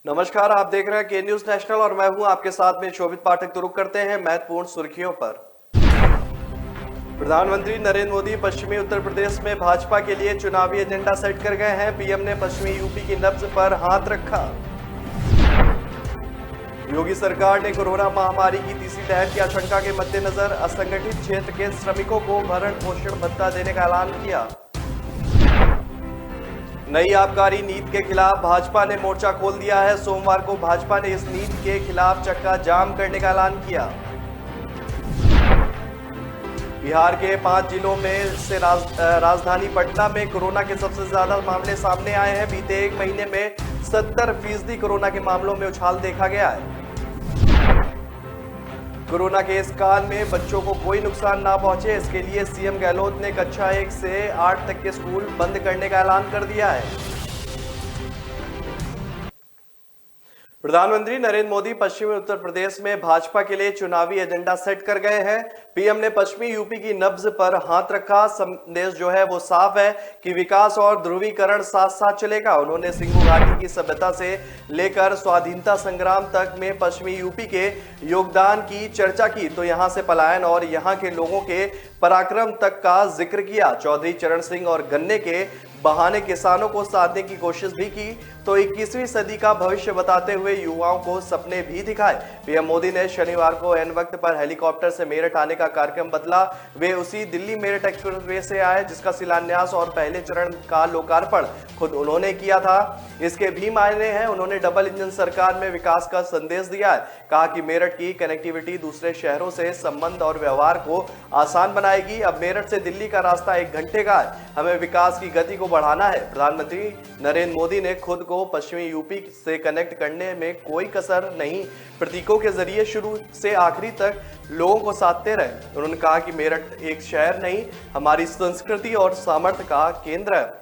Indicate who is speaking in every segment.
Speaker 1: नमस्कार, आप देख रहे हैं के न्यूज नेशनल और मैं हूं आपके साथ में शोभित पाठक। तो रुक करते हैं महत्वपूर्ण सुर्खियों पर। प्रधानमंत्री नरेंद्र मोदी पश्चिमी उत्तर प्रदेश में भाजपा के लिए चुनावी एजेंडा सेट कर गए हैं। पीएम ने पश्चिमी यूपी की नब्ज पर हाथ रखा। योगी सरकार ने कोरोना महामारी की तीसरी लहर की आशंका के मद्देनजर असंगठित क्षेत्र के श्रमिकों को भरण पोषण भत्ता देने का ऐलान किया। नई आबकारी नीति के खिलाफ भाजपा ने मोर्चा खोल दिया है। सोमवार को भाजपा ने इस नीति के खिलाफ चक्का जाम करने का ऐलान किया। बिहार के 5 जिलों में से राजधानी पटना में कोरोना के सबसे ज्यादा मामले सामने आए हैं। बीते एक महीने में 70% कोरोना के मामलों में उछाल देखा गया है। कोरोना के इस काल में बच्चों को कोई नुकसान ना पहुंचे, इसके लिए सीएम गहलोत ने कक्षा 1 से 8 तक के स्कूल बंद करने का ऐलान कर दिया है। प्रधानमंत्री नरेंद्र मोदी पश्चिमी उत्तर प्रदेश में भाजपा के लिए चुनावी एजेंडा सेट कर गए हैं। पीएम ने पश्चिमी यूपी की नब्ज पर हाथ रखा। संदेश जो है वो साफ है कि विकास और ध्रुवीकरण साथ साथ चलेगा। उन्होंने सिंघू घाटी की सभ्यता से लेकर स्वाधीनता संग्राम तक में पश्चिमी यूपी के योगदान की चर्चा की, तो यहां से पलायन और यहां के लोगों के पराक्रम तक का जिक्र किया। चौधरी चरण सिंह और गन्ने के बहाने किसानों को साधने की कोशिश भी की, तो 21वीं सदी का भविष्य बताते हुए युवाओं को सपने भी दिखाए। पीएम मोदी ने शनिवार को एन वक्त पर हेलीकॉप्टर से मेरठ आने का कार्यक्रम बदला। वे उसी दिल्ली मेरठ एक्सप्रेसवे से आए जिसका शिलान्यास और पहले चरण का लोकार्पण खुद उन्होंने किया था। इसके भी मायने हैं। उन्होंने डबल इंजन सरकार में विकास का संदेश दिया है। कहा कि मेरठ की कनेक्टिविटी दूसरे शहरों से संबंध और व्यवहार को आसान बनाएगी। अब मेरठ से दिल्ली का रास्ता 1 घंटे का है। हमें विकास की गति को बढ़ाना है। प्रधानमंत्री नरेंद्र मोदी ने खुद को पश्चिमी यूपी से कनेक्ट करने में कोई कसर नहीं, प्रतीकों के जरिए शुरू से आखिरी तक लोगों को साधते रहे। उन्होंने कहा कि मेरठ एक शहर नहीं, हमारी संस्कृति और सामर्थ्य का केंद्र है।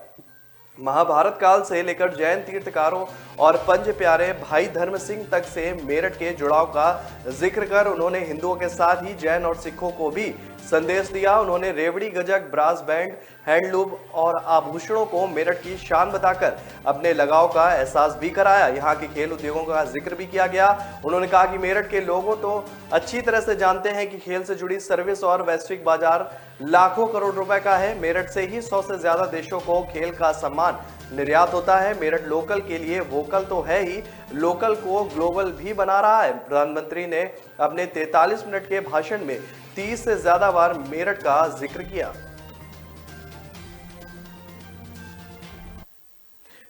Speaker 1: महाभारत काल से लेकर जैन तीर्थकारों और पंच प्यारे भाई धर्म सिंह तक से मेरठ के जुड़ाव का जिक्र कर उन्होंने हिंदुओं के साथ ही जैन और सिखों को भी संदेश दिया। उन्होंने रेवड़ी, गजक, ब्रास बैंड, हैंडलूम और आभूषणों को मेरठ की शान बताकर अपने लगाव का एहसास भी कराया। यहाँ के खेल उद्योगों का जिक्र भी किया गया। उन्होंने कहा कि मेरठ के लोगों तो अच्छी तरह से जानते हैं कि खेल से जुड़ी सर्विस और वैश्विक बाजार लाखों करोड़ रुपए का है। मेरठ से ही 100 से ज्यादा देशों को खेल का सम्मान निर्यात होता है। मेरठ लोकल के लिए वोकल तो है ही, लोकल को ग्लोबल भी बना रहा है। प्रधानमंत्री ने अपने 43 मिनट के भाषण में 30 से ज्यादा बार मेरठ का जिक्र किया।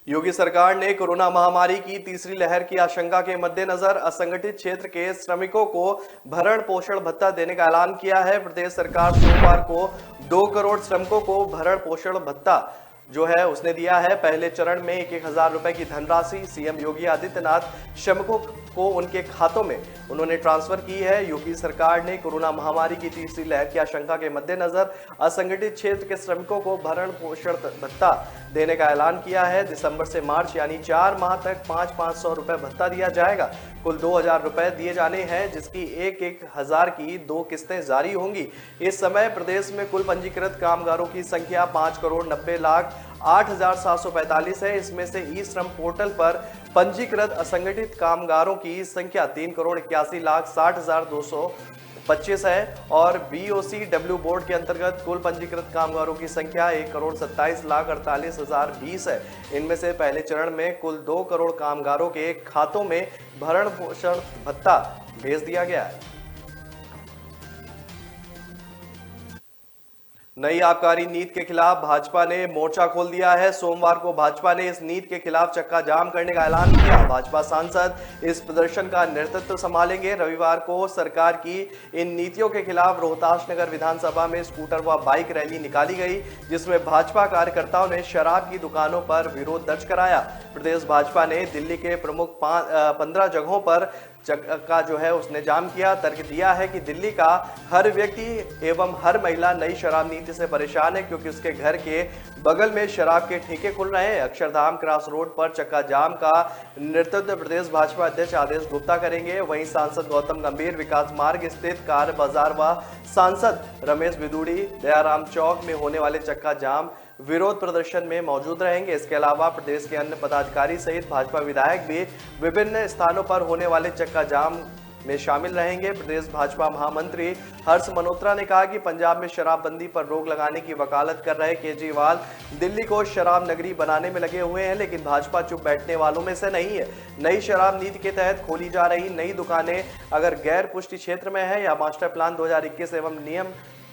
Speaker 1: योगी सरकार ने कोरोना महामारी की तीसरी लहर की आशंका के मद्देनजर असंगठित क्षेत्र के श्रमिकों को भरण पोषण भत्ता देने का ऐलान किया है। प्रदेश सरकार सोमवार को 2 करोड़ श्रमिकों को भरण पोषण भत्ता जो है उसने दिया है। पहले चरण में 1,000 रुपए की धनराशि सीएम योगी आदित्यनाथ श्रमिकों को उनके खातों में उन्होंने ट्रांसफर की है। योगी सरकार ने कोरोना महामारी की तीसरी लहर की आशंका के मद्देनजर असंगठित क्षेत्र के श्रमिकों को भरण पोषण भत्ता देने का ऐलान किया है। दिसंबर से मार्च यानी 4 माह तक 500 रुपए भत्ता दिया जाएगा। कुल 2,000 रुपए दिए जाने हैं, जिसकी 1,000 की 2 किस्तें जारी होंगी। इस समय प्रदेश में कुल पंजीकृत कामगारों की संख्या 5,90,08,745 है। इसमें से ई श्रम पोर्टल पर पंजीकृत असंगठित कामगारों की संख्या 3,81,60,225 है और BOCW बोर्ड के अंतर्गत कुल पंजीकृत कामगारों की संख्या 1,27,48,020 है। इनमें से पहले चरण में कुल 2 करोड़ कामगारों के खातों में भरण पोषण भत्ता भेज दिया गया है। नई आबकारी नीति के खिलाफ भाजपा ने मोर्चा खोल दिया है। सोमवार को भाजपा ने इस नीति के खिलाफ चक्का जाम करने का ऐलान किया। भाजपा सांसद इस प्रदर्शन का नेतृत्व संभालेंगे। रविवार को सरकार की इन नीतियों के खिलाफ रोहतास नगर विधानसभा में स्कूटर व बाइक रैली निकाली गई, जिसमें भाजपा कार्यकर्ताओं ने शराब की दुकानों पर विरोध दर्ज कराया। प्रदेश भाजपा ने दिल्ली के प्रमुख 15 जगहों पर का जो है उसने जाम किया। तर्क दिया है कि दिल्ली का हर व्यक्ति एवं हर महिला नई शराब नीति से परेशान है, क्योंकि उसके घर के बगल में शराब के ठेके खुल रहे हैं। अक्षरधाम क्रॉस रोड पर चक्का जाम का नेतृत्व प्रदेश भाजपा अध्यक्ष आदेश गुप्ता करेंगे। वहीं सांसद गौतम गंभीर विकास मार्ग स्थित कार बाजार व सांसद रमेश बिदुड़ी दयाराम चौक में होने वाले चक्का जाम विरोध प्रदर्शन में मौजूद रहेंगे। इसके अलावा प्रदेश के अन्य पदाधिकारी सहित भाजपा विधायक भी विभिन्न स्थानों पर होने वाले चक्का जाम में शामिल रहेंगे। प्रदेश भाजपा महामंत्री हर्ष मल्होत्रा ने कहा कि पंजाब में शराबबंदी पर रोक लगाने की वकालत कर रहे केजरीवाल दिल्ली को शराब नगरी बनाने में लगे हुए हैं, लेकिन भाजपा चुप बैठने वालों में से नहीं है। नई शराब नीति के तहत खोली जा रही नई दुकानें अगर गैर पुष्टि क्षेत्र में है या मास्टर प्लान 2021 एवं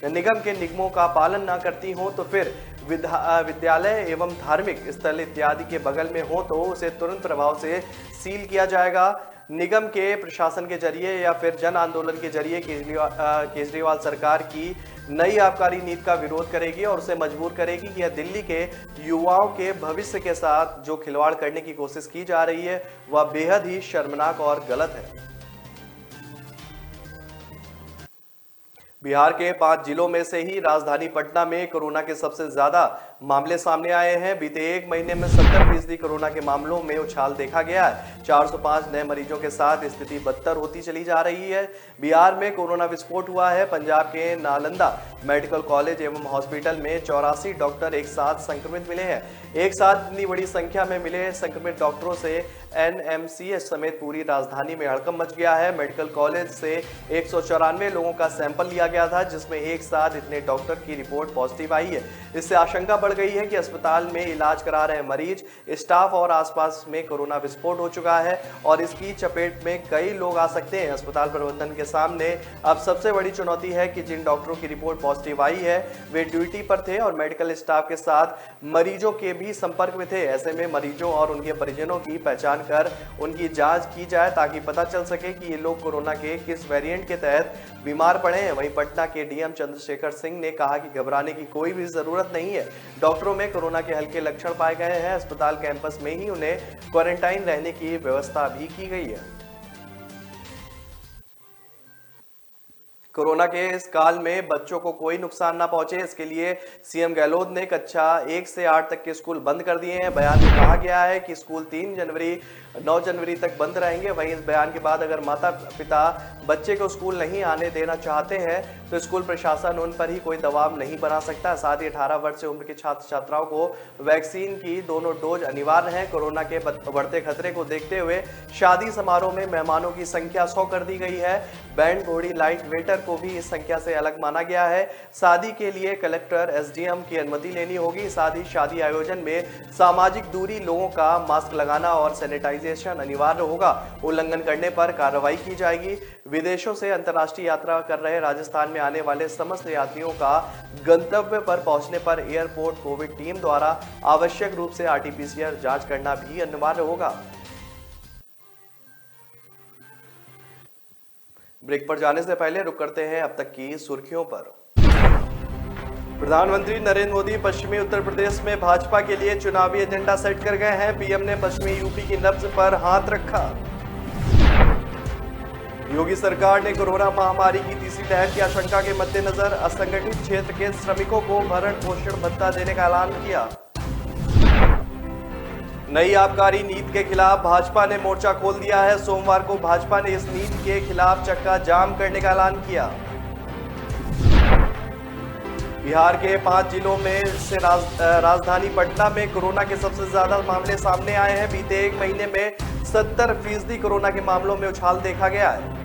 Speaker 1: निगम के नियमों का पालन न करती हो तो फिर विद्यालय एवं धार्मिक स्थल इत्यादि के बगल में हो तो उसे तुरंत प्रभाव से सील किया जाएगा। निगम के प्रशासन के जरिए या फिर जन आंदोलन के जरिए केजरीवाल सरकार की नई आबकारी नीति का विरोध करेगी और उसे मजबूर करेगी कि यह दिल्ली के युवाओं के भविष्य के साथ जो खिलवाड़ करने की कोशिश की जा रही है वह बेहद ही शर्मनाक और गलत है। बिहार के 5 जिलों में से ही राजधानी पटना में कोरोना के सबसे ज्यादा मामले सामने आए हैं। बीते एक महीने में 70% कोरोना के मामलों में उछाल देखा गया है। 405 नए मरीजों के साथ स्थिति बदतर होती चली जा रही है। बिहार में कोरोना विस्फोट हुआ है। पंजाब के नालंदा मेडिकल कॉलेज एवं हॉस्पिटल में 84 डॉक्टर एक साथ संक्रमित मिले हैं। एक साथ इतनी बड़ी संख्या में मिले संक्रमित डॉक्टरों से एनएमसीएच समेत पूरी राजधानी में हड़कंप मच गया है। मेडिकल कॉलेज से 194 लोगों का सैंपल लिया गया था, जिसमें एक साथ इतने डॉक्टर की रिपोर्ट पॉजिटिव आई है। इससे आशंका बढ़ गई है कि अस्पताल में इलाज करा रहे मरीज, स्टाफ और आसपास में कोरोना विस्फोट हो चुका है और इसकी चपेट में कई लोग आ सकते हैं। अस्पताल प्रबंधन के सामने अब सबसे बड़ी चुनौती है कि जिन डॉक्टरों की रिपोर्ट पॉजिटिव आई है वे ड्यूटी पर थे और मेडिकल स्टाफ के साथ मरीजों के भी संपर्क में थे। ऐसे में मरीजों और उनके परिजनों की पहचान कर उनकी जांच की जाए ताकि पता चल सके कि ये लोग कोरोना के किस वेरिएंट के तहत बीमार पड़े हैं। वहीं पटना के डीएम चंद्रशेखर सिंह ने कहा कि घबराने की कोई भी जरूरत नहीं है। डॉक्टरों में कोरोना के हल्के लक्षण पाए गए हैं। अस्पताल कैंपस में ही उन्हें क्वारंटाइन रहने की व्यवस्था भी की गई है। कोरोना के इस काल में बच्चों को कोई नुकसान ना पहुंचे, इसके लिए सीएम गहलोत ने कक्षा 1 से 8 तक के स्कूल बंद कर दिए हैं। बयान में कहा गया है कि स्कूल 3 जनवरी 9 जनवरी तक बंद रहेंगे। वहीं इस बयान के बाद अगर माता पिता बच्चे को स्कूल नहीं आने देना चाहते हैं तो स्कूल प्रशासन उन पर ही कोई दबाव नहीं बना सकता। साथ ही 18 वर्ष से उम्र के छात्र छात्राओं को वैक्सीन की दोनों डोज अनिवार्य है। कोरोना के बढ़ते खतरे को देखते हुए शादी समारोह में मेहमानों की संख्या 100 कर दी गई है। बैंड, घोड़ी, लाइट वेटर को भी इस संख्या से अलग माना गया है। शादी के लिए कलेक्टर, एसडीएम की अनुमति लेनी होगी। साथ ही शादी आयोजन में सामाजिक दूरी, लोगों का मास्क लगाना और सैनिटाइजेशन अनिवार्य होगा। उल्लंघन करने पर कार्रवाई की जाएगी। विदेशों से अंतर्राष्ट्रीय यात्रा कर रहे राजस्थान में आने वाले समस्त यात्रियों का गंतव्य पर पहुंचने पर एयरपोर्ट कोविड टीम द्वारा आवश्यक रूप से आरटीपीसीआर जांच करना भी अनिवार्य होगा। ब्रेक पर जाने से पहले रुक करते हैं अब तक की सुर्खियों पर। प्रधानमंत्री नरेंद्र मोदी पश्चिमी उत्तर प्रदेश में भाजपा के लिए चुनावी एजेंडा सेट कर गए हैं। पीएम ने पश्चिमी यूपी की नब्ज पर हाथ रखा। योगी सरकार ने कोरोना महामारी की तीसरी लहर की आशंका के मद्देनजर असंगठित क्षेत्र के श्रमिकों को भरण पोषण भत्ता देने का ऐलान किया। नई आबकारी नीति के खिलाफ भाजपा ने मोर्चा खोल दिया है। सोमवार को भाजपा ने इस नीति के खिलाफ चक्का जाम करने का ऐलान किया। बिहार के 5 जिलों में से राजधानी पटना में कोरोना के सबसे ज्यादा मामले सामने आए हैं। बीते एक महीने में 70% कोरोना के मामलों में उछाल देखा गया है।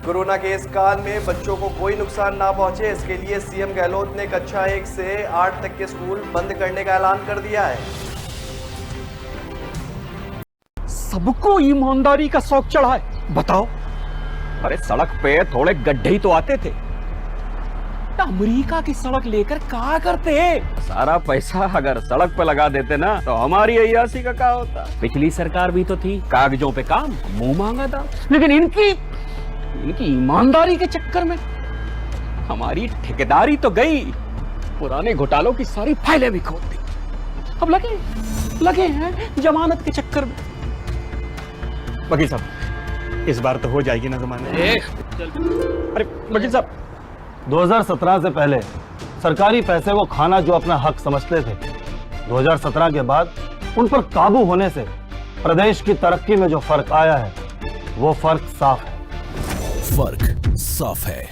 Speaker 1: कोरोना के इस काल में बच्चों को कोई नुकसान ना पहुंचे, इसके लिए सीएम गहलोत ने कक्षा 1 से 8 तक के स्कूल बंद करने का ऐलान कर दिया है।
Speaker 2: सबको ईमानदारी का शौक चढ़ा है। बताओ, अरे सड़क पे थोड़े गड्ढे ही तो आते थे। अमेरिका की सड़क लेकर क्या करते हैं? सारा पैसा अगर सड़क पे लगा देते ना तो हमारी अय्यासी का क्या होता। पिछली सरकार भी तो थी, कागजों पे काम, मुंह मांगा था। लेकिन इनकी ईमानदारी के चक्कर में हमारी ठेकेदारी तो गई, पुराने घोटालों की सारी फाइलें भी खोल दी। अब लगे हैं जमानत के चक्कर में। वकील साहब, इस बार तो हो जाएगी ना जमानत? अरे वकील साहब,
Speaker 3: 2017 से पहले सरकारी पैसे को खाना जो अपना हक समझते थे, 2017 के बाद उन पर काबू होने से प्रदेश की तरक्की में जो फर्क आया है वो फर्क साफ है।
Speaker 4: फर्क साफ है।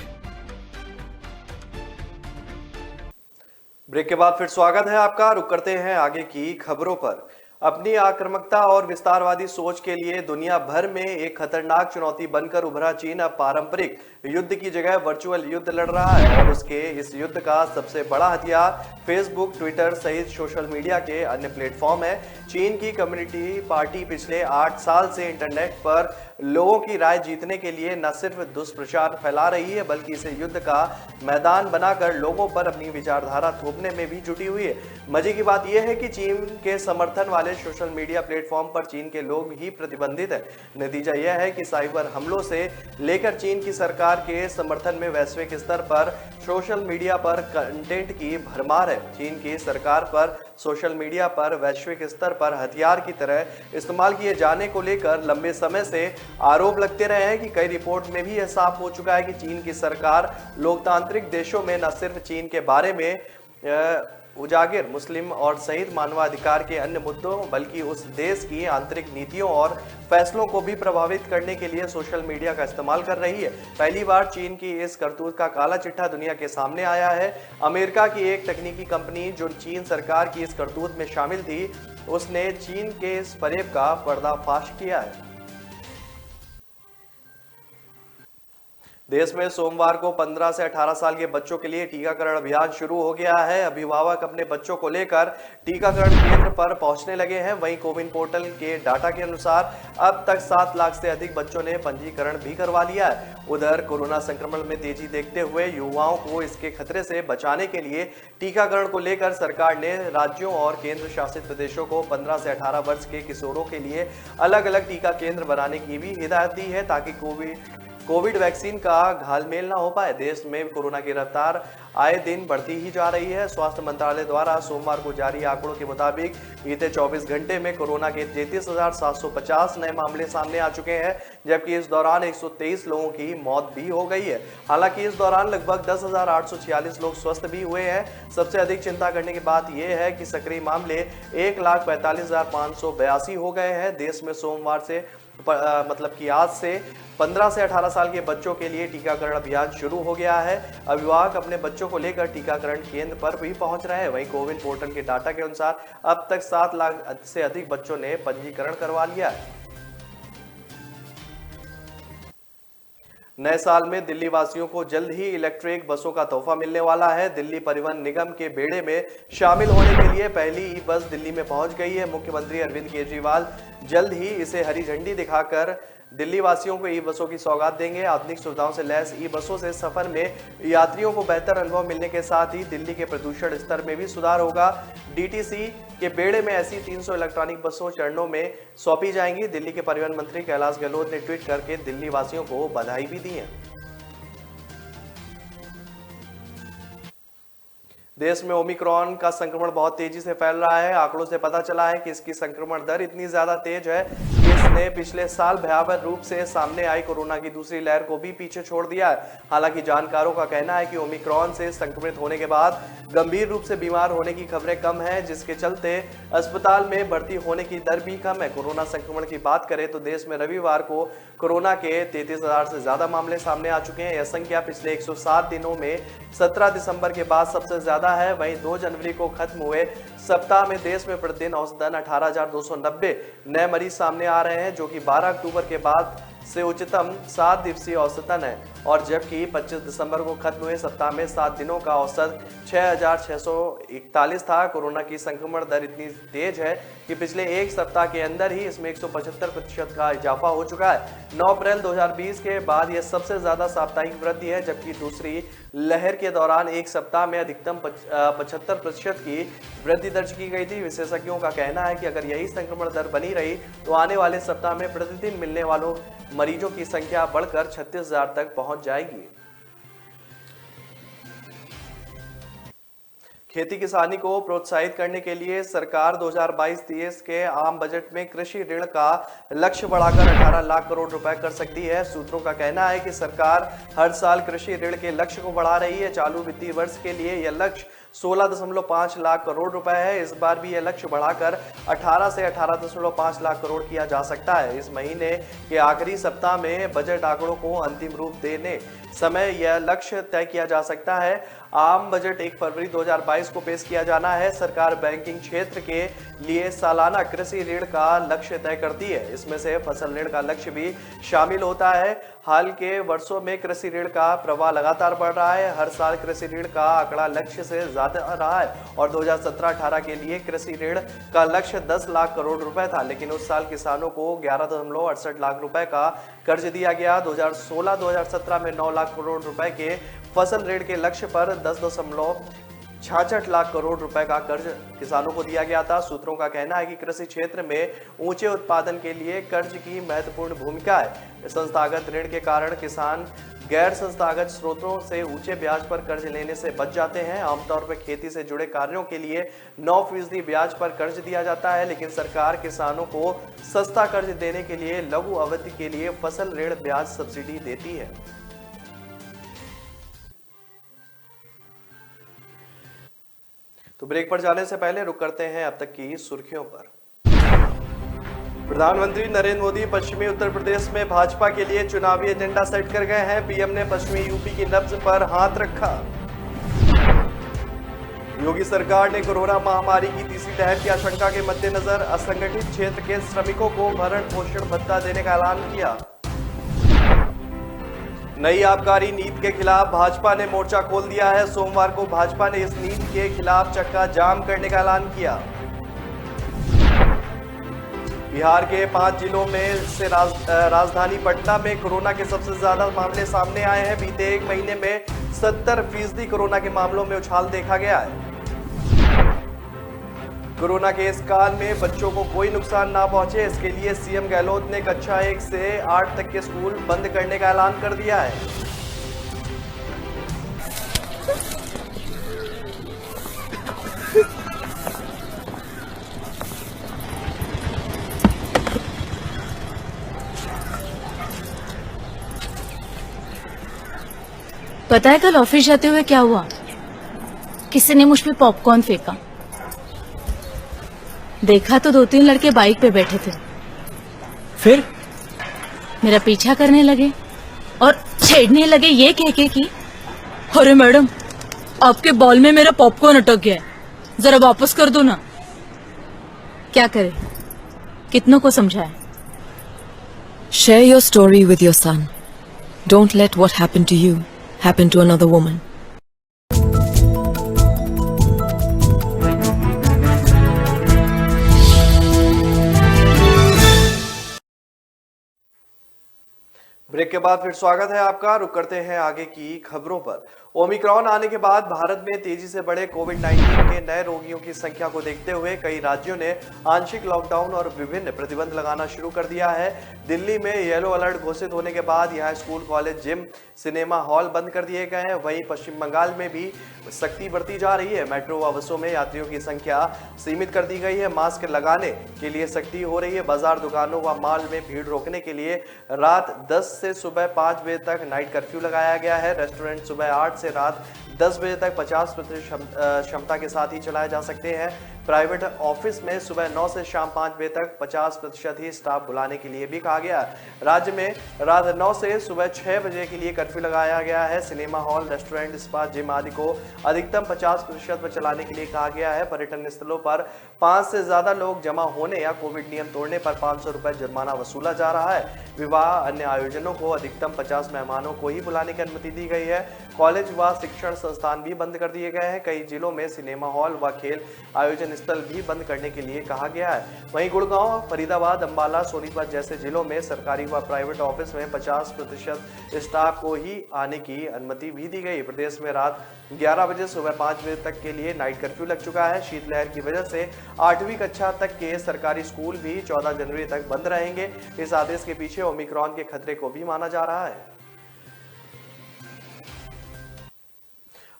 Speaker 1: ब्रेक के बाद फिर स्वागत है आपका। रुक करते हैं आगे की खबरों पर। अपनी आक्रामकता और विस्तारवादी सोच के लिए दुनिया भर में एक खतरनाक चुनौती बनकर उभरा चीन अब पारंपरिक युद्ध की जगह वर्चुअल युद्ध लड़ रहा है और उसके इस युद्ध का सबसे बड़ा हथियार फेसबुक, ट्विटर सहित सोशल मीडिया के अन्य प्लेटफॉर्म है। चीन की कम्युनिटी पार्टी पिछले 8 साल से इंटरनेट पर लोगों की राय जीतने के लिए न सिर्फ दुष्प्रचार फैला रही है बल्कि इसे युद्ध का मैदान बनाकर लोगों पर अपनी विचारधारा थोपने में भी जुटी हुई है। मजे की बात यह है कि चीन के समर्थन वाले सोशल मीडिया प्लेटफॉर्म पर चीन के लोग ही प्रतिबंधित है। नतीजा यह है कि साइबर हमलों से लेकर चीन की सरकार के समर्थन में वैश्विक स्तर पर सोशल मीडिया पर कंटेंट की भरमार है। चीन की सरकार पर सोशल मीडिया पर वैश्विक स्तर पर हथियार की तरह इस्तेमाल किए जाने को लेकर लंबे समय से आरोप लगते रहे हैं कि कई रिपोर्ट में भी यह साफ हो चुका है कि चीन की सरकार लोकतांत्रिक देशों में न सिर्फ चीन के बारे में उजागर मुस्लिम और सहित मानवाधिकार के अन्य मुद्दों बल्कि उस देश की आंतरिक नीतियों और फैसलों को भी प्रभावित करने के लिए सोशल मीडिया का इस्तेमाल कर रही है। पहली बार चीन की इस करतूत का काला चिट्ठा दुनिया के सामने आया है। अमेरिका की एक तकनीकी कंपनी जो चीन सरकार की इस करतूत में शामिल थी, उसने चीन के इस फरेब का पर्दाफाश किया है। देश में सोमवार को 15 से 18 साल के बच्चों के लिए टीकाकरण अभियान शुरू हो गया है। अभिभावक अपने बच्चों को लेकर टीकाकरण केंद्र पर पहुंचने लगे हैं। वहीं कोविन पोर्टल के डाटा के अनुसार अब तक 7 लाख से अधिक बच्चों ने पंजीकरण भी करवा लिया है। उधर कोरोना संक्रमण में तेजी देखते हुए युवाओं को इसके खतरे से बचाने के लिए टीकाकरण को लेकर सरकार ने राज्यों और केंद्र शासित प्रदेशों को 15 से 18 वर्ष के किशोरों के लिए अलग अलग टीका केंद्र बनाने की भी हिदायत दी है ताकि कोविड वैक्सीन का घालमेल ना हो पाए। देश में कोरोना की रफ्तार आए दिन बढ़ती ही जा रही है। स्वास्थ्य मंत्रालय द्वारा सोमवार को जारी आंकड़ों के मुताबिक बीते 24 घंटे में कोरोना के 33,750 नए मामले सामने आ चुके हैं, जबकि इस दौरान 123 लोगों की मौत भी हो गई है। हालांकि इस दौरान लगभग 10,846 लोग स्वस्थ भी हुए हैं। सबसे अधिक चिंता करने की बात यह है कि सक्रिय मामले 1,45,582 हो गए हैं। देश में सोमवार से मतलब कि आज से 15 से 18 साल के बच्चों के लिए टीकाकरण अभियान शुरू हो गया है। अभिभावक अपने बच्चों को लेकर टीकाकरण केंद्र पर भी पहुंच रहे हैं। वहीं कोविन पोर्टल के डाटा के अनुसार अब तक 7 लाख से अधिक बच्चों ने पंजीकरण करवा लिया है। नए साल में दिल्ली वासियों को जल्द ही इलेक्ट्रिक बसों का तोहफा मिलने वाला है। दिल्ली परिवहन निगम के बेड़े में शामिल होने के लिए पहली ई बस दिल्ली में पहुंच गई है। मुख्यमंत्री अरविंद केजरीवाल जल्द ही इसे हरी झंडी दिखाकर दिल्ली वासियों को ई बसों की सौगात देंगे। आधुनिक सुविधाओं से लैस ई बसों से सफर में यात्रियों को बेहतर अनुभव मिलने के साथ ही दिल्ली के प्रदूषण स्तर में भी सुधार होगा। डीटीसी के बेड़े में ऐसी 300 इलेक्ट्रॉनिक बसों चरणों में सौंपी जाएंगी। दिल्ली के परिवहन मंत्री कैलाश गहलोत ने ट्वीट करके दिल्ली वासियों को बधाई भी दी है। देश में ओमिक्रॉन का संक्रमण बहुत तेजी से फैल रहा है। आंकड़ों से पता चला है कि इसकी संक्रमण दर इतनी ज्यादा तेज है कि इसने पिछले साल भयावह रूप से सामने आई कोरोना की दूसरी लहर को भी पीछे छोड़ दिया है। हालांकि जानकारों का कहना है कि ओमिक्रॉन से संक्रमित होने के बाद गंभीर रूप से बीमार होने की खबरें कम हैं, जिसके चलते अस्पताल में भर्ती होने की दर भी कम है। कोरोना संक्रमण की बात करें तो देश में रविवार को कोरोना के 33,000 से ज्यादा मामले सामने आ चुके हैं। यह संख्या पिछले 107 दिनों में 17 दिसंबर के बाद सबसे ज्यादा है। वहीं 2 जनवरी को खत्म हुए सप्ताह में देश में प्रतिदिन औसतन 18,290 नए मरीज सामने आ रहे हैं, जो कि 12 अक्टूबर के बाद से उच्चतम 7 दिवसीय औसतन है। और जबकि 25 दिसंबर को खत्म हुए सप्ताह में 7 दिनों का औसत 6,641 था। कोरोना की संक्रमण दर इतनी तेज है कि पिछले एक सप्ताह के अंदर ही इसमें 175% का इजाफा हो चुका है। 9 अप्रैल 2020 के बाद यह सबसे ज्यादा साप्ताहिक वृद्धि है, जबकि दूसरी लहर के दौरान एक सप्ताह में अधिकतम 75% की वृद्धि दर्ज की गई थी। विशेषज्ञों का कहना है कि अगर यही संक्रमण दर बनी रही तो आने वाले सप्ताह में प्रतिदिन मिलने वालों मरीजों की संख्या बढ़कर 36,000 तक पहुंच जाएगी। खेती किसानी को प्रोत्साहित करने के लिए सरकार 2022-23 के आम बजट में कृषि ऋण का लक्ष्य बढ़ाकर 18 लाख करोड़ रुपए कर सकती है। सूत्रों का कहना है कि सरकार हर साल कृषि ऋण के लक्ष्य को बढ़ा रही है। चालू वित्तीय वर्ष के लिए यह लक्ष्य 16.5 लाख करोड़ रुपए है। इस बार भी यह लक्ष्य बढ़ाकर 18 से 18.5 लाख करोड़ किया जा सकता है। इस महीने के आखिरी सप्ताह में बजट आंकड़ों को अंतिम रूप देने समय यह लक्ष्य तय किया जा सकता है। आम बजट 1 फरवरी 2022 को पेश किया जाना है। सरकार बैंकिंग क्षेत्र के लिए सालाना कृषि ऋण का लक्ष्य तय करती है। इसमें से फसल ऋण का लक्ष्य भी शामिल होता है। हाल के वर्षों में कृषि ऋण का प्रवाह लगातार बढ़ रहा है। हर साल कृषि ऋण का आंकड़ा लक्ष्य से ज्यादा रहा है और 2017-18 के लिए कृषि ऋण का लक्ष्य 10 लाख करोड़ रुपए था, लेकिन उस साल किसानों को 11.68 लाख रुपए का कर्ज दिया गया। 2016-2017 में 9 लाख करोड़ रुपए के फसल ऋण के लक्ष्य पर 10.66 लाख करोड़ रुपए का कर्ज किसानों को दिया गया था। सूत्रों का कहना है कि कृषि क्षेत्र में ऊंचे उत्पादन के लिए कर्ज की महत्वपूर्ण भूमिका है। संस्थागत ऋण के कारण किसान गैर संस्थागत स्रोतों से ऊंचे ब्याज पर कर्ज लेने से बच जाते हैं। आमतौर पर खेती से जुड़े कार्यों के लिए 9% ब्याज पर कर्ज दिया जाता है, लेकिन सरकार किसानों को सस्ता कर्ज देने के लिए लघु अवधि के लिए फसल ऋण ब्याज सब्सिडी देती है। तो ब्रेक पर जाने से पहले रुक करते हैं अब तक की सुर्खियों पर। प्रधानमंत्री नरेंद्र मोदी पश्चिमी उत्तर प्रदेश में भाजपा के लिए चुनावी एजेंडा सेट कर गए हैं। पीएम ने पश्चिमी यूपी की नब्ज पर हाथ रखा। योगी सरकार ने कोरोना महामारी की तीसरी लहर की आशंका के मद्देनजर असंगठित क्षेत्र के श्रमिकों को भरण पोषण भत्ता देने का ऐलान किया। नई आबकारी नीति के खिलाफ भाजपा ने मोर्चा खोल दिया है। सोमवार को भाजपा ने इस नीति के खिलाफ चक्का जाम करने का ऐलान किया। बिहार के 5 जिलों में से राजधानी पटना में कोरोना के सबसे ज्यादा मामले सामने आए हैं। बीते एक महीने में 70% कोरोना के मामलों में उछाल देखा गया है। कोरोना के इस काल में बच्चों को कोई नुकसान ना पहुंचे, इसके लिए सीएम गहलोत ने कक्षा 1 से 8 तक के स्कूल बंद करने का ऐलान कर दिया है।
Speaker 4: पता है कल ऑफिस जाते हुए क्या हुआ? किसी ने मुझ पे पॉपकॉर्न फेंका। देखा तो 2-3 लड़के बाइक पे बैठे थे।
Speaker 5: फिर
Speaker 4: मेरा पीछा करने लगे और छेड़ने लगे ये कह के कि अरे मैडम, आपके बॉल में मेरा पॉपकॉर्न अटक गया है, जरा वापस कर दो ना। क्या करे, कितनों को समझाए।
Speaker 5: share your story with your son. Don't let what happened to you happen to another woman.
Speaker 1: Break के बाद फिर स्वागत है आपका। रुक करते हैं आगे की खबरों पर। ओमिक्रॉन आने के बाद भारत में तेजी से बढ़े कोविड-19 के नए रोगियों की संख्या को देखते हुए कई राज्यों ने आंशिक लॉकडाउन और विभिन्न प्रतिबंध लगाना शुरू कर दिया है। दिल्ली में येलो अलर्ट घोषित होने के बाद यहां school, college, gym, cinema hall बंद कर दिए गए हैं। वहीं पश्चिम बंगाल में भी सख्ती बरती जा रही है। मेट्रो व बसों में यात्रियों की संख्या सीमित कर दी गई है। मास्क लगाने के लिए सख्ती हो रही है। बाजार, दुकानों व मॉल में भीड़ रोकने के लिए रात 10 से सुबह 5 बजे तक नाइट कर्फ्यू लगाया गया है। रेस्टोरेंट सुबह 8 से रात 10 बजे तक 50% क्षमता के साथ ही चलाए जा सकते हैं। प्राइवेट ऑफिस में सुबह 9 से शाम 5 बजे तक 50% ही स्टाफ बुलाने के लिए भी कहा गया है। राज्य में रात 9 से सुबह 6 बजे के लिए कर्फ्यू लगाया गया है। Cinema hall, restaurant, spa, gym आदि को अधिकतम 50% पर चलाने के लिए कहा गया है। पर्यटन स्थलों पर 5 से ज्यादा लोग जमा होने या कोविड नियम तोड़ने पर 500 रुपए जुर्माना वसूला जा रहा है। विवाह, अन्य आयोजनों को अधिकतम 50 मेहमानों को ही बुलाने की अनुमति दी गई है। कॉलेज व शिक्षण संस्थान भी बंद कर दिए गए हैं। कई जिलों में सिनेमा हॉल व खेल आयोजन स्थल भी बंद करने के लिए कहा गया है। वहीं गुड़गांव, फरीदाबाद, अंबाला, सोनीपत जैसे जिलों में सरकारी व प्राइवेट ऑफिस में 50% स्टाफ को ही आने की अनुमति भी दी गई। प्रदेश में रात 11 बजे सुबह 5 बजे तक के लिए नाइट कर्फ्यू लग चुका है। शीतलहर की वजह से 8वीं कक्षा तक के सरकारी स्कूल भी 14 जनवरी तक बंद रहेंगे। इस आदेश के पीछे ओमिक्रॉन के खतरे को भी माना जा रहा है।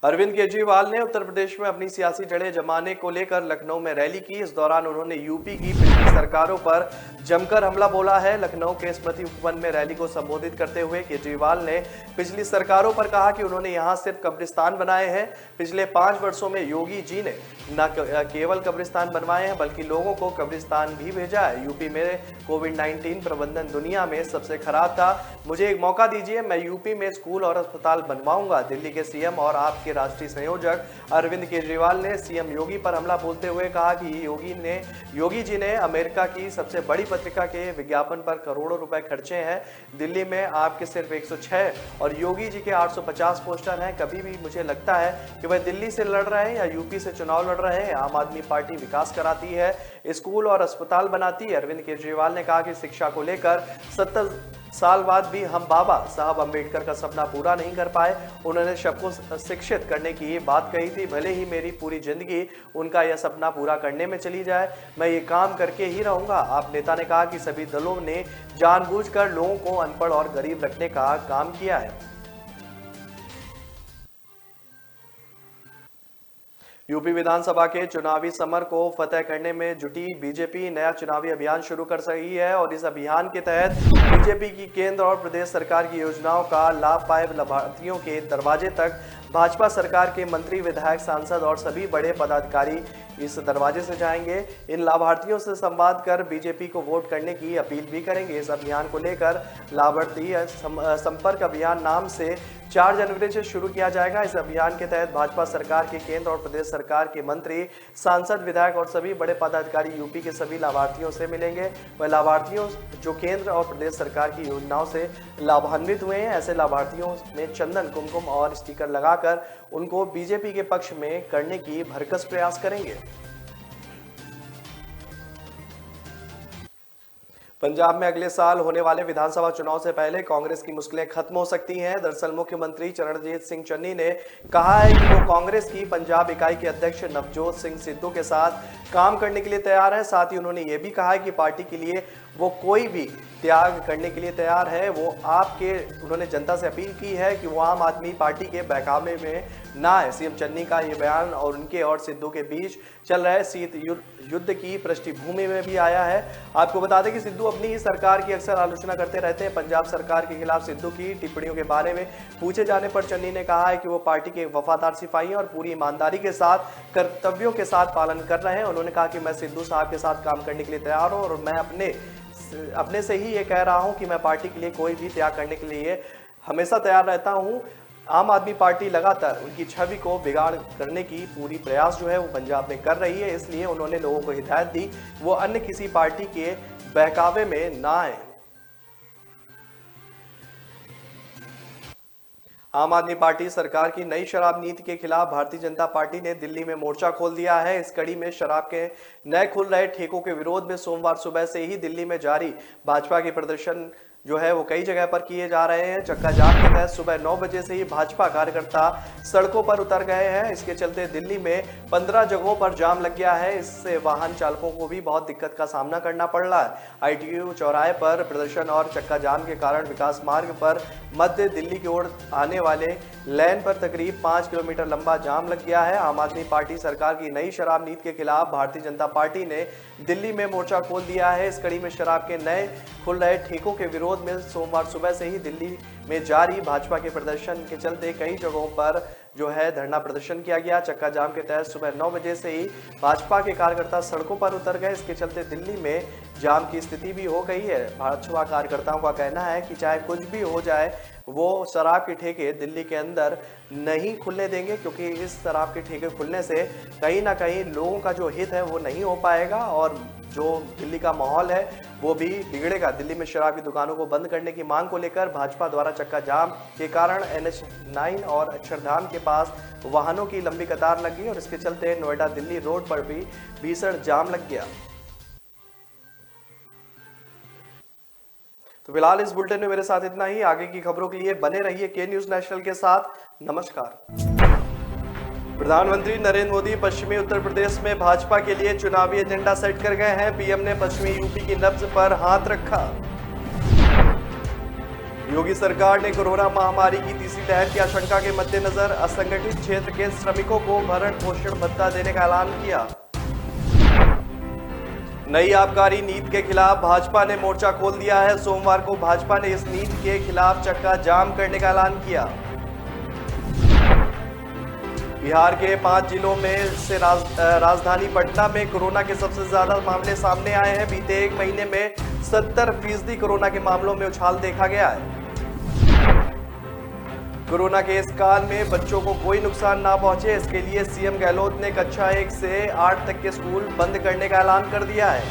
Speaker 1: अरविंद केजरीवाल ने उत्तर प्रदेश में अपनी सियासी जड़ें जमाने को लेकर लखनऊ में रैली की। इस दौरान उन्होंने यूपी की पिछली पिछली सरकारों पर जमकर हमला बोला है। लखनऊ के स्मृति उपवन में रैली को संबोधित करते हुए केजरीवाल ने पिछली सरकारों पर कहा कि उन्होंने यहां सिर्फ कब्रिस्तान बनाए हैं। पिछले 5 वर्षों में योगी जी ने न केवल कब्रिस्तान बनवाए हैं बल्कि लोगों को कब्रिस्तान भी भेजा है। यूपी में कोविड-19 प्रबंधन दुनिया में सबसे खराब था। मुझे एक मौका दीजिए, मैं यूपी में स्कूल और अस्पताल बनवाऊंगा। दिल्ली के सीएम और आपके राष्ट्रीय संयोजक अरविंद केजरीवाल ने सीएम योगी पर हमला बोलते हुए कहा कि योगी जी ने अमेरिका की सबसे बड़ी पत्रिका के विज्ञापन पर करोड़ों रुपए खर्चे हैं। दिल्ली में आपके सिर्फ 106 और योगी जी के 850 पोस्टर हैं। कभी भी मुझे लगता है कि वह दिल्ली से लड़ रहे हैं या यूपी से चुनाव लड़ रहे हैं। आम आदमी पार्टी विकास कराती है, स्कूल और अस्पताल बनाती है। अरविंद केजरीवाल ने कहा कि शिक्षा को लेकर 70 साल बाद भी हम बाबा साहब अंबेडकर का सपना पूरा नहीं कर पाए। उन्होंने सबको शिक्षित करने की बात कही थी। भले ही मेरी पूरी जिंदगी उनका यह सपना पूरा करने में चली जाए, मैं ये काम करके ही रहूंगा। आप नेता ने कहा कि सभी दलों ने जानबूझकर लोगों को अनपढ़ और गरीब रखने का काम किया है। यूपी विधानसभा के चुनावी समर को फतेह करने में जुटी बीजेपी नया चुनावी अभियान शुरू कर रही है और इस अभियान के तहत बीजेपी की केंद्र और प्रदेश सरकार की योजनाओं का लाभ पाए लाभार्थियों के दरवाजे तक भाजपा सरकार के मंत्री, विधायक, सांसद और सभी बड़े पदाधिकारी इस दरवाजे से जाएंगे। इन लाभार्थियों से संवाद कर बीजेपी को वोट करने की अपील भी करेंगे। इस अभियान को लेकर लाभार्थी संपर्क अभियान नाम से 4 जनवरी से शुरू किया जाएगा। इस अभियान के तहत भाजपा सरकार के केंद्र और प्रदेश सरकार के मंत्री, सांसद, विधायक और सभी बड़े पदाधिकारी यूपी के सभी लाभार्थियों से मिलेंगे। वह लाभार्थियों जो केंद्र और प्रदेश सरकार की योजनाओं से लाभान्वित हुए हैं, ऐसे लाभार्थियों में चंदन, कुमकुम और स्टिकर लगाकर उनको बीजेपी के पक्ष में करने की भरकस प्रयास करेंगे। पंजाब में अगले साल होने वाले विधानसभा चुनाव से पहले कांग्रेस की मुश्किलें खत्म हो सकती हैं। दरअसल मुख्यमंत्री चरणजीत सिंह चन्नी ने कहा है कि वो कांग्रेस की पंजाब इकाई के अध्यक्ष नवजोत सिंह सिद्धू के साथ काम करने के लिए तैयार है। साथ ही उन्होंने ये भी कहा है कि पार्टी के लिए वो कोई भी त्याग करने के लिए तैयार है। उन्होंने जनता से अपील की है कि वो आम आदमी पार्टी के बहकावे में ना आए। सीएम चन्नी का ये बयान और उनके और सिद्धू के बीच चल रहे शीत युद्ध की पृष्ठभूमि में भी आया है। आपको बता दें कि सिद्धू अपनी ही सरकार की अक्सर आलोचना करते रहते हैं। पंजाब सरकार के खिलाफ सिद्धू की टिप्पणियों के बारे में पूछे जाने पर चन्नी ने कहा है कि वो पार्टी के वफादार सिपाही और पूरी ईमानदारी के साथ कर्तव्यों के साथ पालन कर रहे हैं। उन्होंने कहा कि मैं सिद्धू साहब के साथ काम करने के लिए तैयार हूं और मैं अपने से ही ये कह रहा हूं कि मैं पार्टी के लिए कोई भी त्याग करने के लिए हमेशा तैयार रहता हूं। आम आदमी पार्टी लगातार उनकी छवि को बिगाड़ करने की पूरी प्रयास जो है वो पंजाब में कर रही है, इसलिए उन्होंने लोगों को हिदायत दी वो अन्य किसी पार्टी के बहकावे में ना आए। आम आदमी पार्टी सरकार की नई शराब नीति के खिलाफ भारतीय जनता पार्टी ने दिल्ली में मोर्चा खोल दिया है। इस कड़ी में शराब के नए खुल रहे ठेकों के विरोध में सोमवार सुबह से ही दिल्ली में जारी भाजपा के प्रदर्शन जो है वो कई जगह पर किए जा रहे हैं। चक्का जाम के तहत सुबह 9 बजे से ही भाजपा कार्यकर्ता सड़कों पर उतर गए हैं। इसके चलते दिल्ली में 15 जगहों पर जाम लग गया है। इससे वाहन चालकों को भी बहुत दिक्कत का सामना करना पड़ रहा है। ITU चौराहे पर प्रदर्शन और चक्का जाम के कारण विकास मार्ग पर मध्य दिल्ली की ओर आने वाले लेन पर तकरीब 5 किलोमीटर लंबा जाम लग गया है। आम आदमी पार्टी सरकार की नई शराब नीति के खिलाफ भारतीय जनता पार्टी ने दिल्ली में मोर्चा खोल दिया है। इस कड़ी में शराब के नए खुल रहे ठेकों के विरोध में सोमवार सुबह से ही दिल्ली में जारी भाजपा के प्रदर्शन के चलते कई जगहों पर जो है धरना प्रदर्शन किया गया। चक्का जाम के तहत सुबह 9 बजे से ही भाजपा के कार्यकर्ता सड़कों पर उतर गए। इसके चलते दिल्ली में जाम की स्थिति भी हो गई है। भाजपा कार्यकर्ताओं का कहना है कि चाहे कुछ भी हो जाए वो शराब के ठेके दिल्ली के अंदर नहीं खुलने देंगे, क्योंकि इस शराब के ठेके खुलने से कहीं ना कहीं लोगों का जो हित है वो नहीं हो पाएगा और जो दिल्ली का माहौल है वो भी बिगड़ेगा। दिल्ली में शराब की दुकानों को बंद करने की मांग को लेकर भाजपा द्वारा चक्का जाम के कारण NH9 और अक्षरधाम के पास वाहनों की लंबी कतार लग गई और इसके चलते नोएडा दिल्ली रोड पर भी भीषण जाम लग गया। तो फिलहाल इस बुलेटिन में मेरे साथ इतना ही। आगे की खबरों के लिए बने रहिए के न्यूज नेशनल के साथ। नमस्कार। प्रधानमंत्री नरेंद्र मोदी पश्चिमी उत्तर प्रदेश में भाजपा के लिए चुनावी एजेंडा सेट कर गए हैं। पीएम ने पश्चिमी यूपी की नब्ज पर हाथ रखा। योगी सरकार ने कोरोना महामारी की तीसरी लहर की आशंका के मद्देनजर असंगठित क्षेत्र के श्रमिकों को भरण पोषण भत्ता देने का ऐलान किया। नई आबकारी नीति के खिलाफ भाजपा ने मोर्चा खोल दिया है। सोमवार को भाजपा ने इस नीति के खिलाफ चक्का जाम करने का ऐलान किया। बिहार के 5 जिलों में से राजधानी पटना में कोरोना के सबसे ज्यादा मामले सामने आए हैं। बीते एक महीने में 70% कोरोना के मामलों में उछाल देखा गया है। कोरोना के इस काल में बच्चों को कोई नुकसान ना पहुंचे, इसके लिए सीएम गहलोत ने कक्षा 1 से 8 तक के स्कूल बंद करने का ऐलान कर दिया है।